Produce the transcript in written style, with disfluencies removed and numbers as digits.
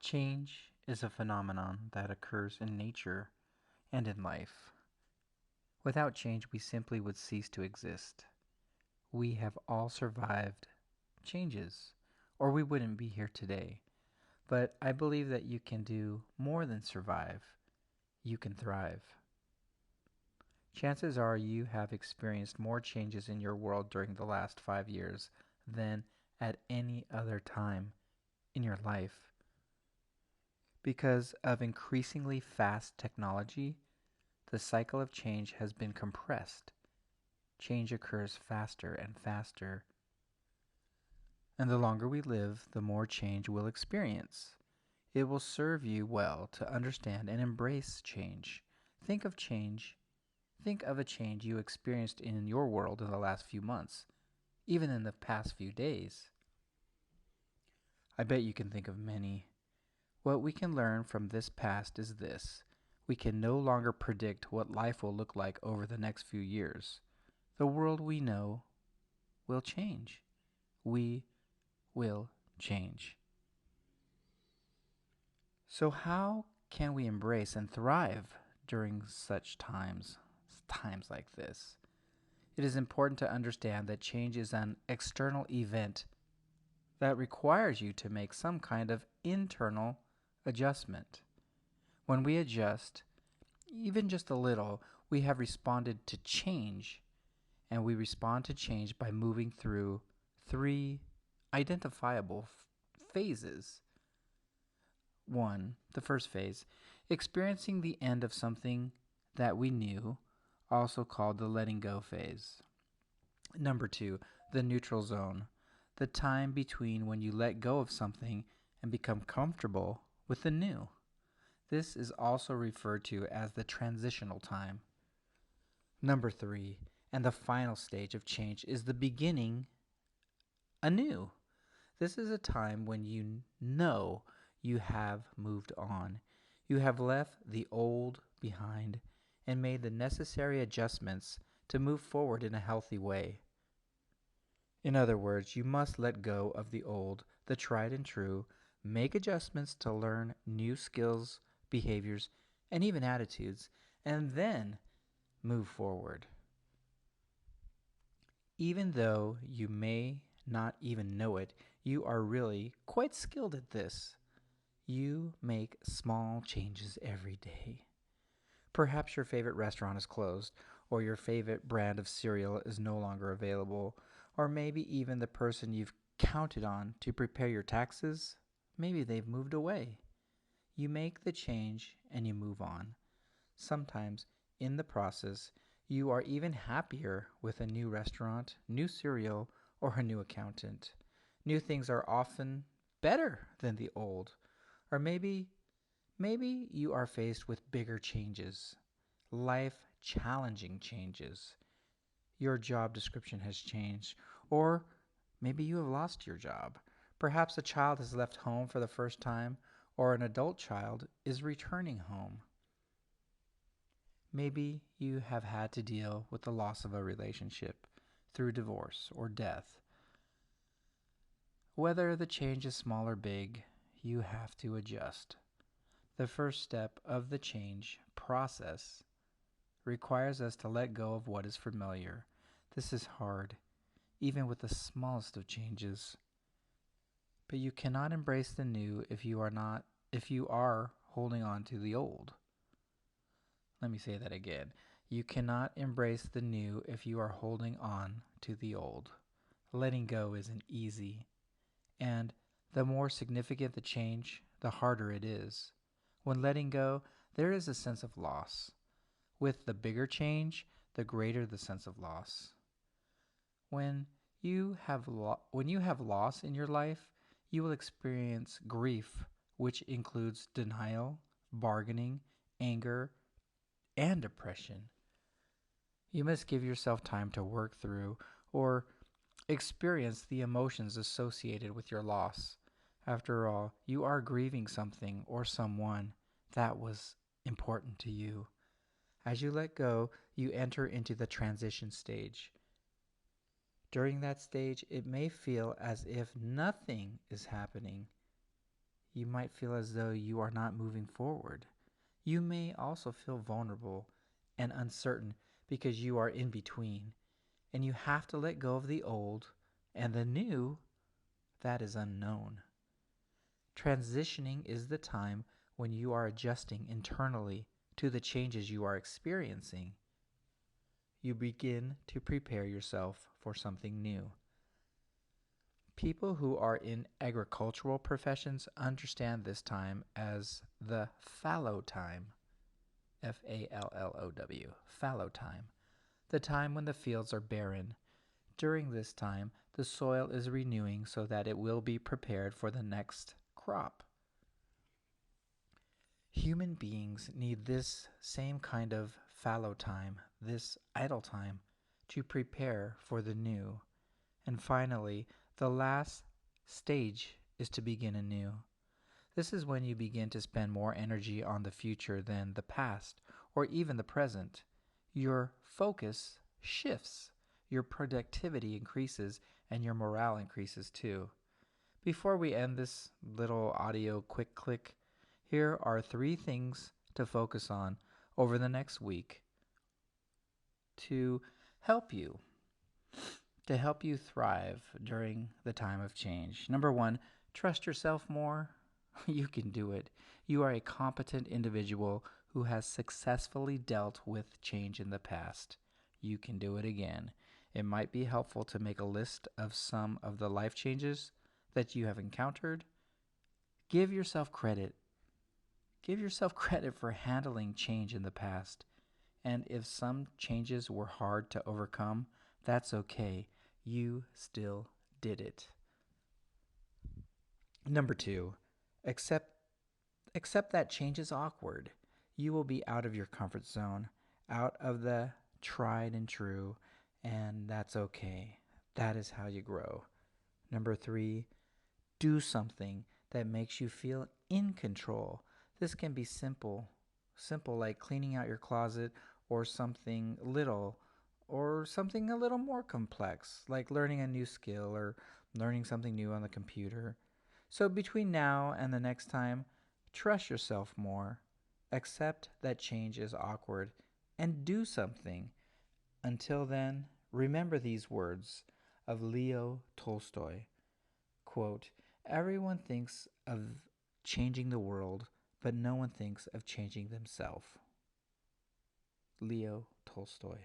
Change is a phenomenon that occurs in nature and in life. Without change, we simply would cease to exist. We have all survived changes, or we wouldn't be here today. But I believe that you can do more than survive, you can thrive. Chances are you have experienced more changes in your world during the last 5 years than at any other time in your life. Because of increasingly fast technology, the cycle of change has been compressed. Change occurs faster and faster. And the longer we live, the more change we'll experience. It will serve you well to understand and embrace change. Think of change. Think of a change you experienced in your world in the last few months, even in the past few days. I bet you can think of many. What we can learn from this past is this: we can no longer predict what life will look like over the next few years. The world we know will change. We will change. So, how can we embrace and thrive during such times like this? It is important to understand that change is an external event that requires you to make some kind of internal adjustment. When we adjust, even just a little, we have responded to change, and we respond to change by moving through three identifiable phases. One, the first phase, experiencing the end of something that we knew, also called the letting go phase. Number two, the neutral zone, the time between when you let go of something and become comfortable with the new. This is also referred to as the transitional time. Number three, and the final stage of change, is the beginning anew. This is a time when you know you have moved on. You have left the old behind and made the necessary adjustments to move forward in a healthy way. In other words, you must let go of the old, the tried and true, make adjustments to learn new skills, behaviors, and even attitudes, and then move forward. Even though you may not even know it, you are really quite skilled at this. You make small changes every day. Perhaps your favorite restaurant is closed, or your favorite brand of cereal is no longer available, or maybe even the person you've counted on to prepare your taxes, maybe they've moved away. You make the change and you move on. Sometimes, in the process, you are even happier with a new restaurant, new cereal, or a new accountant. New things are often better than the old. Or maybe you are faced with bigger changes, life challenging changes. Your job description has changed, or maybe you have lost your job. Perhaps a child has left home for the first time, or an adult child is returning home. Maybe you have had to deal with the loss of a relationship through divorce or death. Whether the change is small or big, you have to adjust. The first step of the change process requires us to let go of what is familiar. This is hard, even with the smallest of changes. But you cannot embrace the new if you are holding on to the old. Let me say that again. You cannot embrace the new if you are holding on to the old. Letting go isn't easy, and the more significant the change, the harder it is. When letting go, there is a sense of loss. With the bigger change, the greater the sense of loss. When when you have loss in your life, you will experience grief, which includes denial, bargaining, anger, and depression. You must give yourself time to work through or experience the emotions associated with your loss. After all, you are grieving something or someone that was important to you. As you let go, you enter into the transition stage. During that stage, it may feel as if nothing is happening. You might feel as though you are not moving forward. You may also feel vulnerable and uncertain because you are in between, and you have to let go of the old and the new that is unknown. Transitioning is the time when you are adjusting internally to the changes you are experiencing. You begin to prepare yourself for something new. People who are in agricultural professions understand this time as the fallow time. Fallow, fallow time. The time when the fields are barren. During this time, the soil is renewing so that it will be prepared for the next crop. Human beings need this same kind of fallow time, this idle time, to prepare for the new. And finally, the last stage is to begin anew. This is when you begin to spend more energy on the future than the past or even the present. Your focus shifts, your productivity increases, and your morale increases too. Before we end this little audio quick click, here are 3 things to focus on over the next week to help you to help you thrive during the time of change. Number 1, trust yourself more. You can do it. You are a competent individual who has successfully dealt with change in the past. You can do it again. It might be helpful to make a list of some of the life changes that you have encountered. Give yourself credit. Give yourself credit for handling change in the past. And if some changes were hard to overcome, that's okay. You still did it. Number 2, accept that change is awkward. You will be out of your comfort zone, out of the tried and true, and that's okay. That is how you grow. Number 3, do something that makes you feel in control. This can be simple like cleaning out your closet, or something little, or something a little more complex, like learning a new skill or learning something new on the computer. So between now and the next time, trust yourself more, accept that change is awkward, and do something. Until then, remember these words of Leo Tolstoy. Quote, "Everyone thinks of changing the world, but no one thinks of changing themselves." Leo Tolstoy.